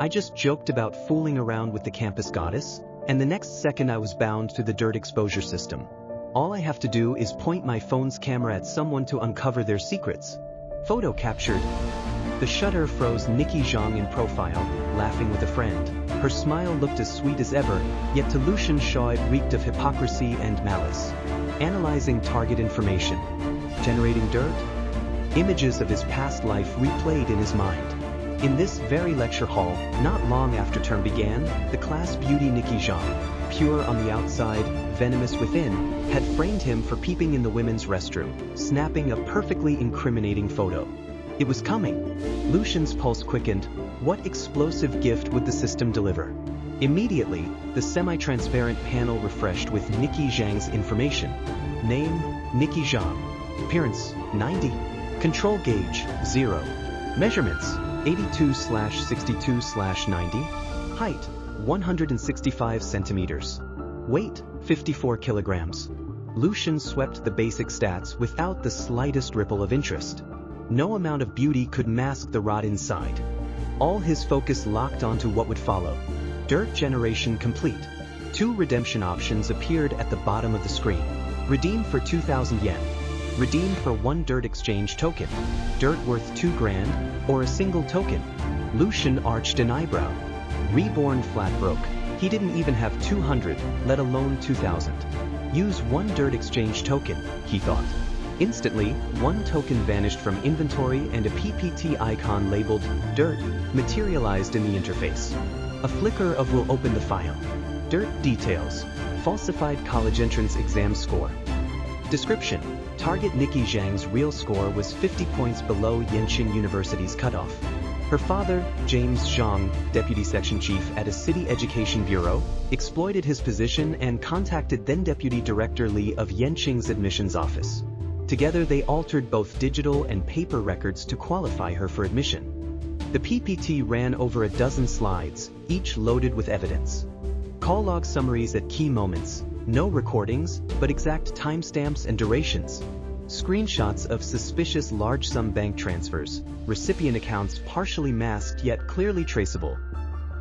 I just joked about fooling around with the campus goddess, and the next second I was bound to the Dirtexposuresystem. All I have to do is point my phone's camera at someone to uncover their secrets. Photo captured. The shutter froze Nikki Zhang in profile, laughing with a friend. Her smile looked as sweet as ever, yet to Lucian Shaw it reeked of hypocrisy and malice. Analyzing target information. Generating dirt? Images of his past life replayed in his mind. In this very lecture hall, not long after term began, the class beauty Nikki Zhang, pure on the outside, venomous within, had framed him for peeping in the women's restroom, snapping a perfectly incriminating photo. It was coming. Lucian's pulse quickened. What explosive gift would the system deliver? Immediately, the semi-transparent panel refreshed with Nikki Zhang's information. Name, Nikki Zhang. Appearance, 90. Control gauge, 0. Measurements, 82/62/90. Height, 165 centimeters. Weight, 54 kilograms. Lucian swept the basic stats without the slightest ripple of interest. No amount of beauty could mask the rot inside. All his focus locked onto what would follow. Dirt generation complete. 2 redemption options appeared at the bottom of the screen. Redeem for 2,000 yen. Redeem for 1 dirt exchange token. Dirt worth 2 grand, or a single token. Lucian arched an eyebrow. Reborn flat broke. He didn't even have 200, let alone 2,000. Use 1 dirt exchange token, he thought. Instantly, 1 token vanished from inventory and a PPT icon labeled Dirt materialized in the interface. A flicker of will open the file. Dirt details. Falsified college entrance exam score. Description. Target Nikki Zhang's real score was 50 points below Yenching University's cutoff. Her father, James Zhang, deputy section chief at a city education bureau, exploited his position and contacted then-deputy director Li of Yenching's admissions office. Together they altered both digital and paper records to qualify her for admission. The PPT ran over a dozen slides, each loaded with evidence. Call log summaries at key moments, no recordings, but exact timestamps and durations. Screenshots of suspicious large-sum bank transfers, recipient accounts partially masked yet clearly traceable.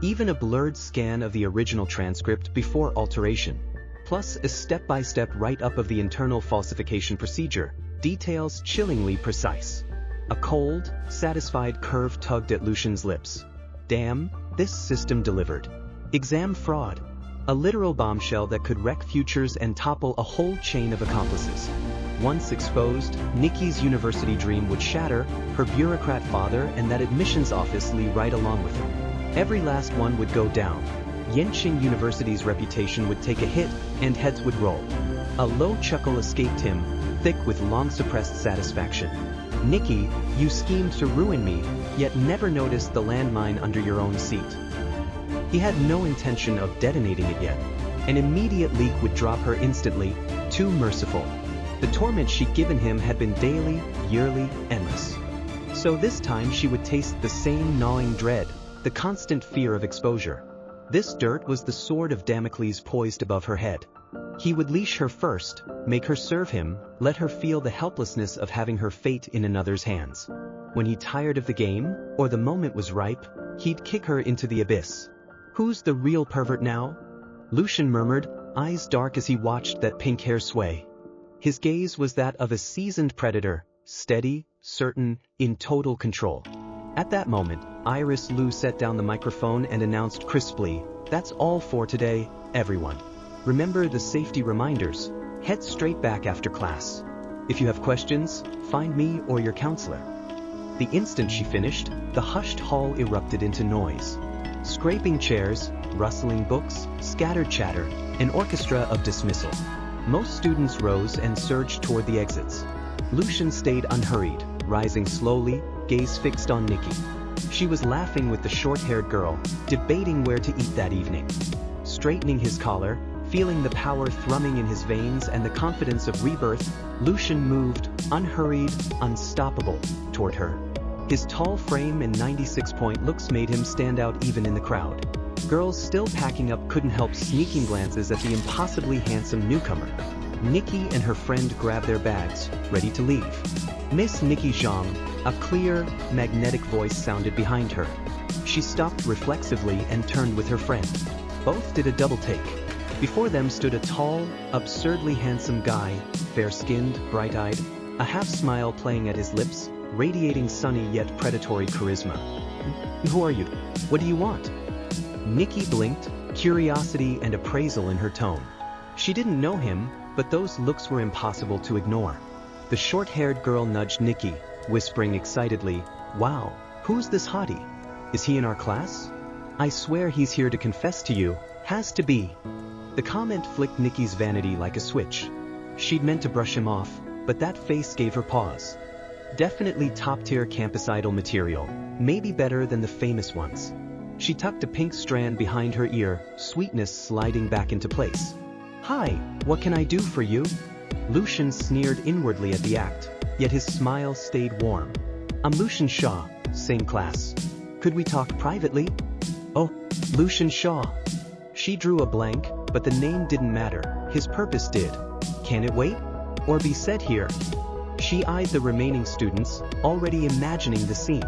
Even a blurred scan of the original transcript before alteration. Plus a step-by-step write-up of the internal falsification procedure, details chillingly precise. A cold, satisfied curve tugged at Lucian's lips. Damn, this system delivered. Exam fraud. A literal bombshell that could wreck futures and topple a whole chain of accomplices. Once exposed, Nikki's university dream would shatter, her bureaucrat father and that admissions office Lee right along with him. Every last one would go down. Yenching University's reputation would take a hit, and heads would roll. A low chuckle escaped him, thick with long-suppressed satisfaction. Nikki, you schemed to ruin me, yet never noticed the landmine under your own seat. He had no intention of detonating it yet. An immediate leak would drop her instantly, too merciful. The torment she'd given him had been daily, yearly, endless. So this time she would taste the same gnawing dread, the constant fear of exposure. This dirt was the sword of Damocles poised above her head. He would leash her first, make her serve him, let her feel the helplessness of having her fate in another's hands. When he tired of the game, or the moment was ripe, he'd kick her into the abyss. Who's the real pervert now? Lucian murmured, eyes dark as he watched that pink hair sway. His gaze was that of a seasoned predator, steady, certain, in total control. At that moment, Iris Liu set down the microphone and announced crisply, "That's all for today, everyone. Remember the safety reminders. Head straight back after class. If you have questions, find me or your counselor." The instant she finished, the hushed hall erupted into noise. Scraping chairs, rustling books, scattered chatter, an orchestra of dismissal. Most students rose and surged toward the exits. Lucian stayed unhurried, rising slowly, gaze fixed on Nikki. She was laughing with the short-haired girl, debating where to eat that evening. Straightening his collar, feeling the power thrumming in his veins and the confidence of rebirth, Lucian moved, unhurried, unstoppable, toward her. His tall frame and 96-point looks made him stand out even in the crowd. Girls still packing up couldn't help sneaking glances at the impossibly handsome newcomer. Nikki and her friend grabbed their bags, ready to leave. Miss Nikki Zhang, a clear, magnetic voice sounded behind her. She stopped reflexively and turned with her friend. Both did a double take. Before them stood a tall, absurdly handsome guy, fair-skinned, bright-eyed, a half-smile playing at his lips, radiating sunny yet predatory charisma. "Who are you? What do you want?" Nikki blinked, curiosity and appraisal in her tone. She didn't know him, but those looks were impossible to ignore. The short-haired girl nudged Nikki, whispering excitedly, "Wow, who's this hottie? Is he in our class? I swear he's here to confess to you, has to be." The comment flicked Nikki's vanity like a switch. She'd meant to brush him off, but that face gave her pause. Definitely top-tier campus idol material, maybe better than the famous ones. She tucked a pink strand behind her ear, sweetness sliding back into place. "Hi, what can I do for you?" Lucian sneered inwardly at the act, yet his smile stayed warm. "I'm Lucian Shaw, same class. Could we talk privately?" "Oh, Lucian Shaw." She drew a blank, but the name didn't matter, his purpose did. "Can it wait? Or be said here?" She eyed the remaining students, already imagining the scene.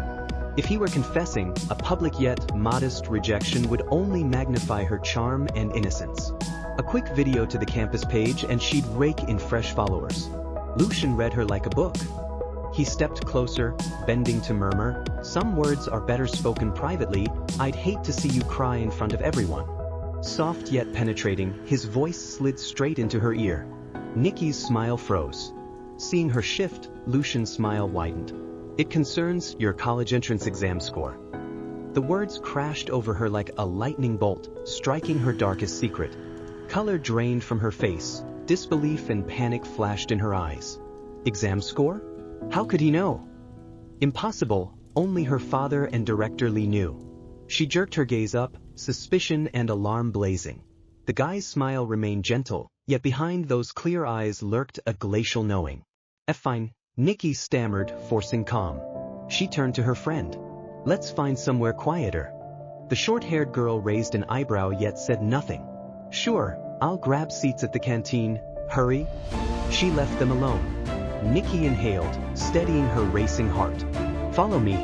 If he were confessing, a public yet modest rejection would only magnify her charm and innocence. A quick video to the campus page and she'd rake in fresh followers. Lucian read her like a book. He stepped closer, bending to murmur, "Some words are better spoken privately, I'd hate to see you cry in front of everyone." Soft yet penetrating, his voice slid straight into her ear. Nikki's smile froze. Seeing her shift, Lucian's smile widened. "It concerns your college entrance exam score." The words crashed over her like a lightning bolt, striking her darkest secret. Color drained from her face, disbelief and panic flashed in her eyes. Exam score? How could he know? Impossible, only her father and Director Lee knew. She jerked her gaze up, suspicion and alarm blazing. The guy's smile remained gentle, yet behind those clear eyes lurked a glacial knowing. "Fine," Nikki stammered, forcing calm. She turned to her friend. "Let's find somewhere quieter." The short-haired girl raised an eyebrow yet said nothing. "Sure, I'll grab seats at the canteen, hurry." She left them alone. Nikki inhaled, steadying her racing heart. "Follow me."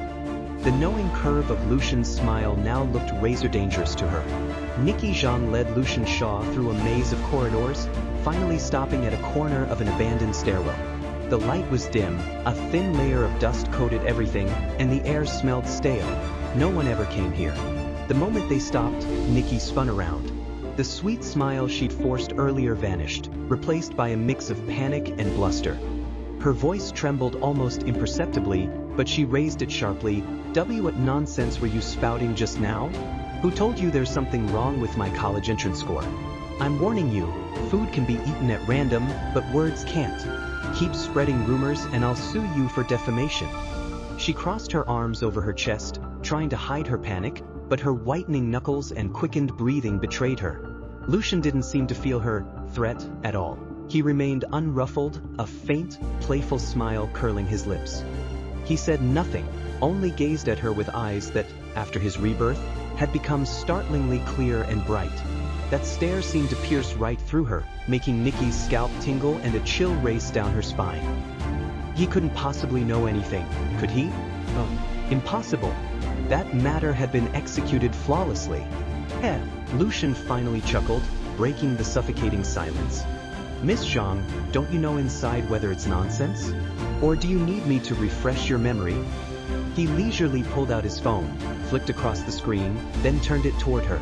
The knowing curve of Lucian's smile now looked razor dangerous to her. Nikki Zhang led Lucian Shaw through a maze of corridors, finally stopping at a corner of an abandoned stairwell. The light was dim, a thin layer of dust coated everything, and the air smelled stale. No one ever came here. The moment they stopped, Nikki spun around. The sweet smile she'd forced earlier vanished, replaced by a mix of panic and bluster. Her voice trembled almost imperceptibly, but she raised it sharply. What nonsense were you spouting just now? Who told you there's something wrong with my college entrance score? I'm warning you, food can be eaten at random, but words can't. Keep spreading rumors and I'll sue you for defamation." She crossed her arms over her chest, trying to hide her panic, but her whitening knuckles and quickened breathing betrayed her. Lucian didn't seem to feel her threat at all. He remained unruffled, a faint, playful smile curling his lips. He said nothing, only gazed at her with eyes that, after his rebirth, had become startlingly clear and bright. That stare seemed to pierce right through her, making Nikki's scalp tingle and a chill race down her spine. He couldn't possibly know anything, could he? Impossible. That matter had been executed flawlessly. Lucian finally chuckled, breaking the suffocating silence. "Miss Zhang, don't you know inside whether it's nonsense? Or do you need me to refresh your memory?" He leisurely pulled out his phone, flicked across the screen, then turned it toward her.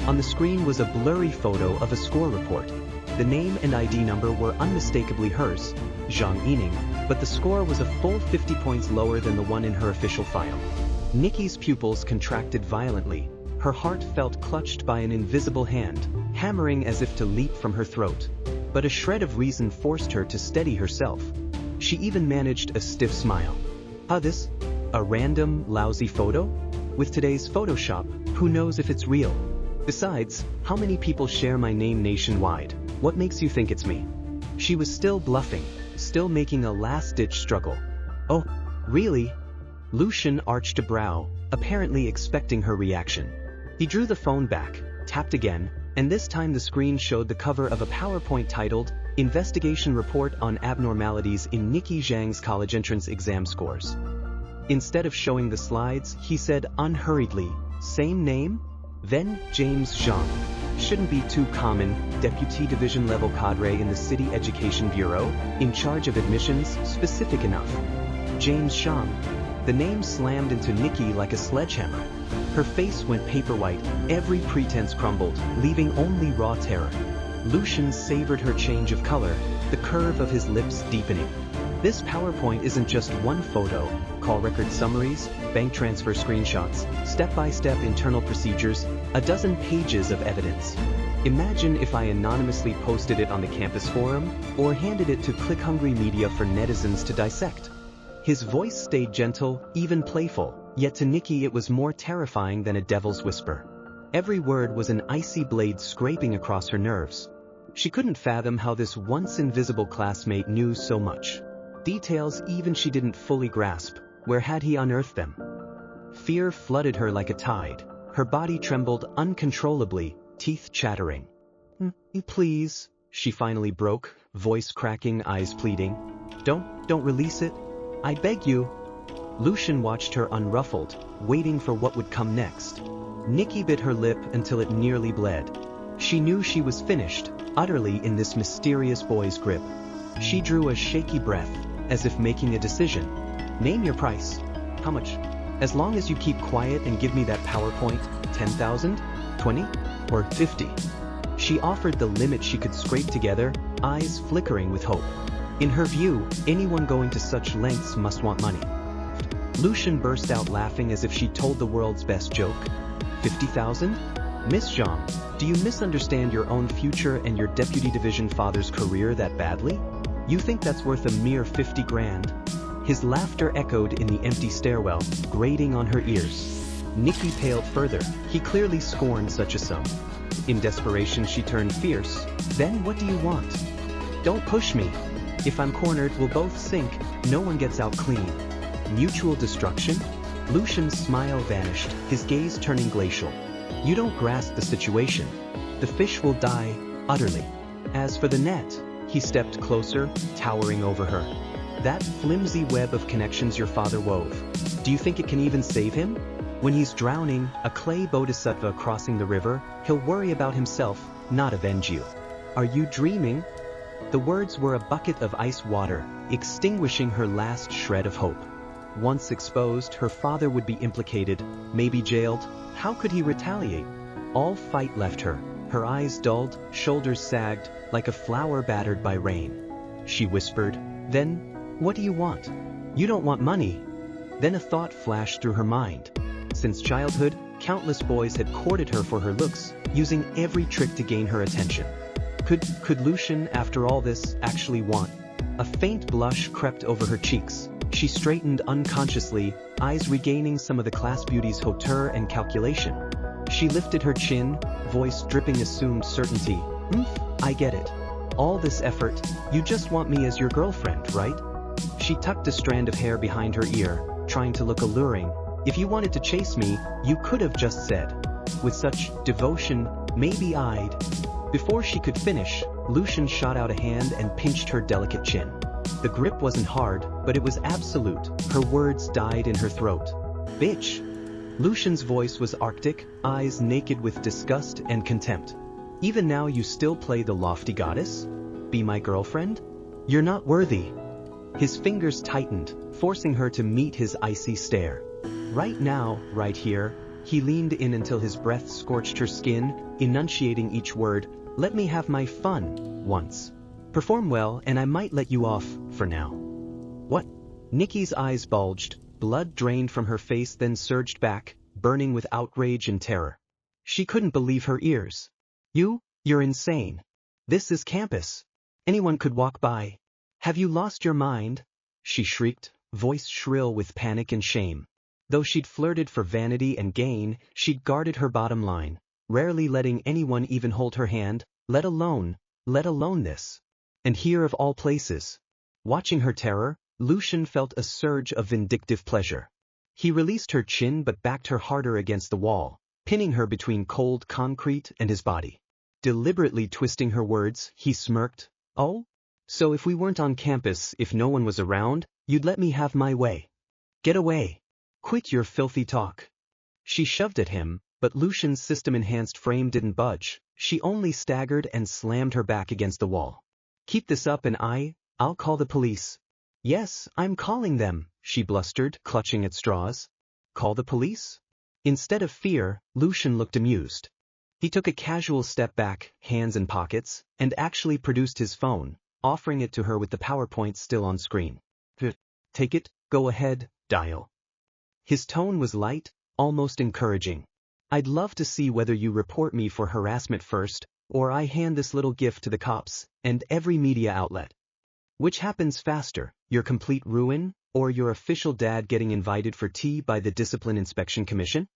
On the screen was a blurry photo of a score report. The name and ID number were unmistakably hers, Zhang Yining, but the score was a full 50 points lower than the one in her official file. Nikki's pupils contracted violently. Her heart felt clutched by an invisible hand, hammering as if to leap from her throat. But a shred of reason forced her to steady herself. She even managed a stiff smile. This? A random, lousy photo? With today's Photoshop, who knows if it's real? Besides, how many people share my name nationwide? What makes you think it's me? She was still bluffing, still making a last-ditch struggle. "Oh, really?" Lucian arched a brow, apparently expecting her reaction. He drew the phone back, tapped again, and this time the screen showed the cover of a PowerPoint titled, "Investigation Report on Abnormalities in Nikki Zhang's College Entrance Exam Scores." Instead of showing the slides, he said unhurriedly, Same name? Then James Zhang. Shouldn't be too common, deputy division level cadre in the city education bureau, in charge of admissions, specific enough. James Zhang. The name slammed into Nikki like a sledgehammer. Her face went paper white, every pretense crumbled, leaving only raw terror. Lucian savored her change of color, the curve of his lips deepening. This PowerPoint isn't just one photo, call record summaries, bank transfer screenshots, step-by-step internal procedures, a dozen pages of evidence. Imagine if I anonymously posted it on the campus forum, or handed it to click-hungry media for netizens to dissect. His voice stayed gentle, even playful, yet to Nikki it was more terrifying than a devil's whisper. Every word was an icy blade scraping across her nerves. She couldn't fathom how this once invisible classmate knew so much. Details even she didn't fully grasp. Where had he unearthed them? Fear flooded her like a tide. Her body trembled uncontrollably, teeth chattering. Please, she finally broke, voice cracking, eyes pleading. Don't release it. I beg you. Lucian watched her unruffled, waiting for what would come next. Nikki bit her lip until it nearly bled. She knew she was finished, utterly in this mysterious boy's grip. She drew a shaky breath, as if making a decision. Name your price. How much? As long as you keep quiet and give me that PowerPoint, 10,000, 20, or 50. She offered the limit she could scrape together, eyes flickering with hope. In her view, anyone going to such lengths must want money. Lucian burst out laughing as if she told the world's best joke. 50,000? Miss Zhang, do you misunderstand your own future and your deputy division father's career that badly? You think that's worth a mere 50 grand? His laughter echoed in the empty stairwell, grating on her ears. Nikki paled further. He clearly scorned such a sum. In desperation she turned fierce. Then what do you want? Don't push me. If I'm cornered, we'll both sink. No one gets out clean. Mutual destruction? Lucian's smile vanished, his gaze turning glacial. You don't grasp the situation. The fish will die, utterly. As for the net, he stepped closer, towering over her. That flimsy web of connections your father wove. Do you think it can even save him? When he's drowning, a clay bodhisattva crossing the river, he'll worry about himself, not avenge you. Are you dreaming? The words were a bucket of ice water, extinguishing her last shred of hope. Once exposed, her father would be implicated, maybe jailed. How could he retaliate? All fight left her. Her eyes dulled, shoulders sagged, like a flower battered by rain. She whispered, "Then, what do you want? You don't want money." Then a thought flashed through her mind. Since childhood, countless boys had courted her for her looks, using every trick to gain her attention. Could Lucian, after all this, actually want? A faint blush crept over her cheeks. She straightened unconsciously, eyes regaining some of the class beauty's hauteur and calculation. She lifted her chin, voice dripping assumed certainty. I get it. All this effort, you just want me as your girlfriend, right? She tucked a strand of hair behind her ear, trying to look alluring. If you wanted to chase me, you could have just said. With such devotion, maybe I'd. Before she could finish, Lucian shot out a hand and pinched her delicate chin. The grip wasn't hard, but it was absolute. Her words died in her throat. Bitch. Lucian's voice was arctic, eyes naked with disgust and contempt. Even now you still play the lofty goddess? Be my girlfriend? You're not worthy. His fingers tightened, forcing her to meet his icy stare. Right now, right here, he leaned in until his breath scorched her skin, enunciating each word. Let me have my fun, once. Perform well and I might let you off, for now. What? Nikki's eyes bulged, blood drained from her face then surged back, burning with outrage and terror. She couldn't believe her ears. You're insane. This is campus. Anyone could walk by. Have you lost your mind? She shrieked, voice shrill with panic and shame. Though she'd flirted for vanity and gain, she'd guarded her bottom line, rarely letting anyone even hold her hand, let alone this. And here of all places. Watching her terror, Lucian felt a surge of vindictive pleasure. He released her chin but backed her harder against the wall, pinning her between cold concrete and his body. Deliberately twisting her words, he smirked. Oh? So if we weren't on campus, if no one was around, you'd let me have my way. Get away. Quit your filthy talk. She shoved at him, but Lucian's system-enhanced frame didn't budge. She only staggered and slammed her back against the wall. "Keep this up and I'll call the police." "Yes, I'm calling them," she blustered, clutching at straws. "Call the police?" Instead of fear, Lucian looked amused. He took a casual step back, hands in pockets, and actually produced his phone, offering it to her with the PowerPoint still on screen. "Take it, go ahead, dial." His tone was light, almost encouraging. "I'd love to see whether you report me for harassment first, or I hand this little gift to the cops and every media outlet. Which happens faster, your complete ruin, or your official dad getting invited for tea by the Discipline Inspection Commission?"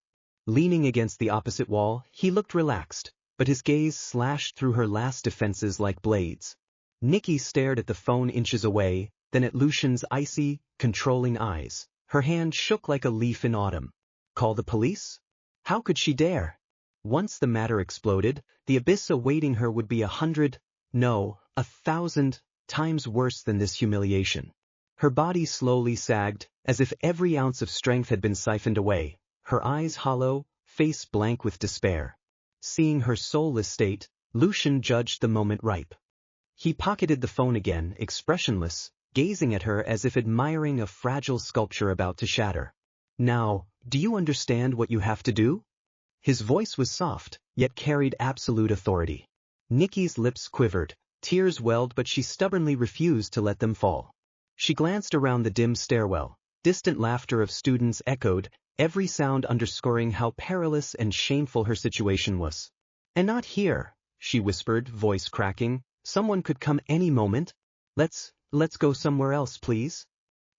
Leaning against the opposite wall, he looked relaxed, but his gaze slashed through her last defenses like blades. Nikki stared at the phone inches away, then at Lucian's icy, controlling eyes. Her hand shook like a leaf in autumn. Call the police? How could she dare? Once the matter exploded, the abyss awaiting her would be 100, no, 1,000, times worse than this humiliation. Her body slowly sagged, as if every ounce of strength had been siphoned away, her eyes hollow, face blank with despair. Seeing her soulless state, Lucian judged the moment ripe. He pocketed the phone again, expressionless, gazing at her as if admiring a fragile sculpture about to shatter. "Now, do you understand what you have to do?" His voice was soft, yet carried absolute authority. Nikki's lips quivered, tears welled, but she stubbornly refused to let them fall. She glanced around the dim stairwell. Distant laughter of students echoed, every sound underscoring how perilous and shameful her situation was. "And not here," she whispered, voice cracking. "Someone could come any moment. Let's go somewhere else, please."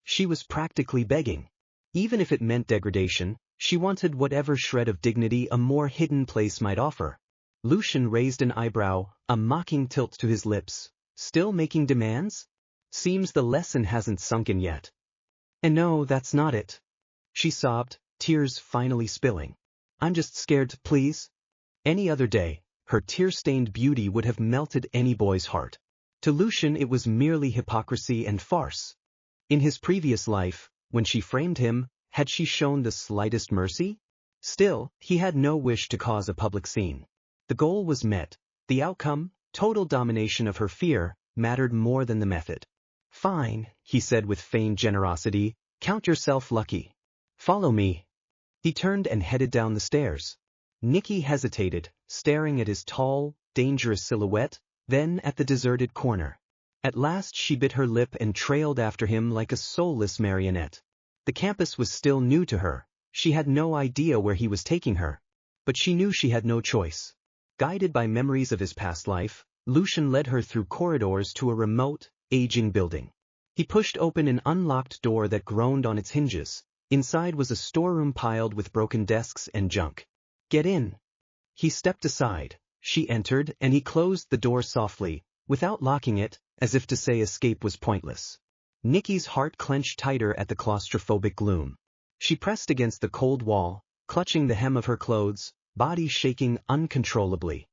She was practically begging. Even if it meant degradation, she wanted whatever shred of dignity a more hidden place might offer. Lucian raised an eyebrow, a mocking tilt to his lips. "Still making demands? Seems the lesson hasn't sunk in yet." "And no, that's not it," she sobbed, tears finally spilling. "I'm just scared, please." Any other day, her tear-stained beauty would have melted any boy's heart. To Lucian it was merely hypocrisy and farce. In his previous life, when she framed him, had she shown the slightest mercy? Still, he had no wish to cause a public scene. The goal was met. The outcome, total domination of her fear, mattered more than the method. "Fine," he said with feigned generosity, "count yourself lucky. Follow me." He turned and headed down the stairs. Nikki hesitated, staring at his tall, dangerous silhouette, then at the deserted corner. At last she bit her lip and trailed after him like a soulless marionette. The campus was still new to her. She had no idea where he was taking her. But she knew she had no choice. Guided by memories of his past life, Lucian led her through corridors to a remote, aging building. He pushed open an unlocked door that groaned on its hinges. Inside was a storeroom piled with broken desks and junk. "Get in." He stepped aside. She entered, and he closed the door softly, without locking it, as if to say escape was pointless. Nikki's heart clenched tighter at the claustrophobic gloom. She pressed against the cold wall, clutching the hem of her clothes, body shaking uncontrollably.